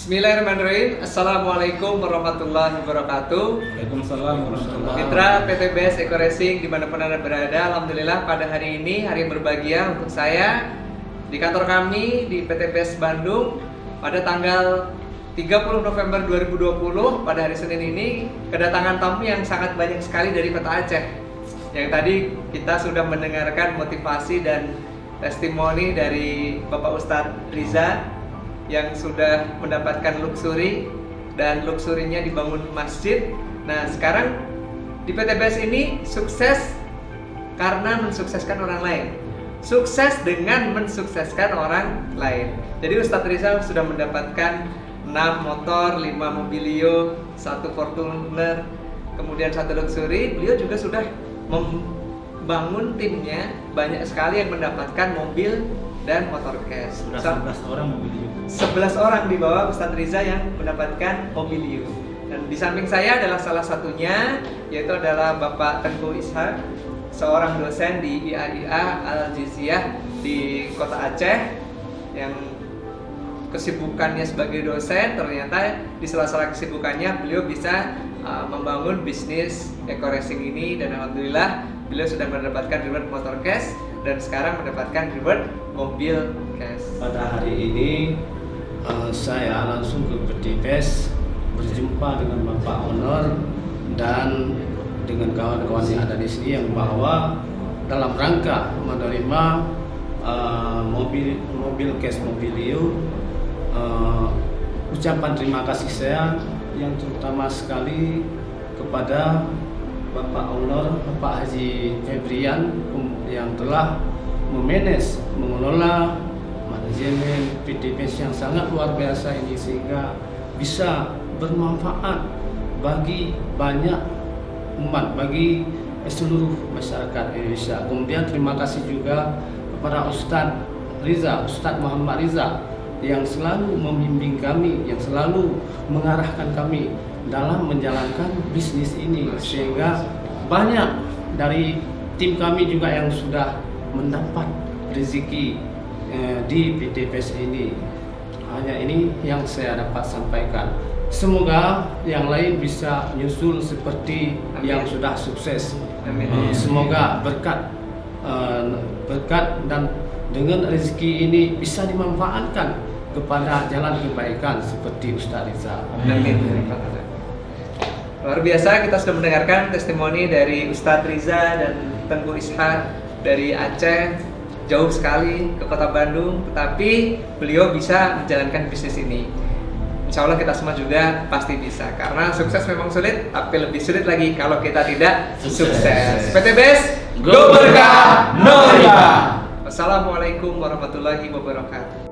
Bismillahirrahmanirrahim. Assalamualaikum warahmatullahi wabarakatuh. Waalaikumsalam warahmatullahi wabarakatuh. Mitra PTBS Eco Racing dimanapun Anda berada, alhamdulillah pada hari ini hari yang berbahagia untuk saya di kantor kami di PTBS Bandung pada tanggal 30 November 2020 pada hari Senin ini kedatangan tamu yang sangat banyak sekali dari kota Aceh. Yang tadi kita sudah mendengarkan motivasi dan testimoni dari Bapak Ustadz Riza yang sudah mendapatkan luxury dan luxurinya dibangun masjid. Nah, sekarang di PTBS ini sukses karena mensukseskan orang lain. Sukses dengan mensukseskan orang lain. Jadi Ustadz Riza sudah mendapatkan 6 motor, 5 mobilio, 1 Fortuner, kemudian 1 luxury. Beliau juga sudah membangun timnya, banyak sekali yang mendapatkan mobil dan motor cash. 11 orang mobilio. 11 orang di bawah Ustadz Riza yang mendapatkan mobilio. Dan di samping saya adalah salah satunya, yaitu adalah Bapak Tengku Ishak, seorang dosen di IAIA Al-Jizyah di Kota Aceh yang kesibukannya sebagai dosen, ternyata di sela-sela kesibukannya beliau bisa membangun bisnis eco racing ini, dan alhamdulillah beliau sudah mendapatkan reward motor cash dan sekarang mendapatkan reward mobil cash. Pada hari ini saya langsung ke PTBS berjumpa dengan Bapak Honor dan dengan kawan-kawan yang ada di sini yang bahwa dalam rangka menerima mobil cash mobilio, ucapan terima kasih saya yang terutama sekali kepada Bapak Honor, Bapak Haji Febrian yang telah mengelola manajemen PTBS yang sangat luar biasa ini sehingga bisa bermanfaat bagi banyak umat, bagi seluruh masyarakat Indonesia. Kemudian terima kasih juga kepada Ustadz Riza, Ustadz Muhammad Riza yang selalu membimbing kami, yang selalu mengarahkan kami dalam menjalankan bisnis ini, sehingga banyak dari tim kami juga yang sudah mendapat rezeki di PTBS ini. Hanya ini yang saya dapat sampaikan. Semoga yang lain bisa nyusul seperti Amin. Yang sudah sukses. Amin. Semoga berkat dan dengan rezeki ini bisa dimanfaatkan kepada jalan kebaikan seperti Ustadz Riza. Amin. Luar biasa, kita sudah mendengarkan testimoni dari Ustadz Riza dan Tengku Ishak dari Aceh, jauh sekali ke kota Bandung, tetapi beliau bisa menjalankan bisnis ini. Insya Allah kita semua juga pasti bisa, karena sukses memang sulit, tapi lebih sulit lagi kalau kita tidak sukses. PTBS, go berkah, no riba. Wassalamualaikum warahmatullahi wabarakatuh.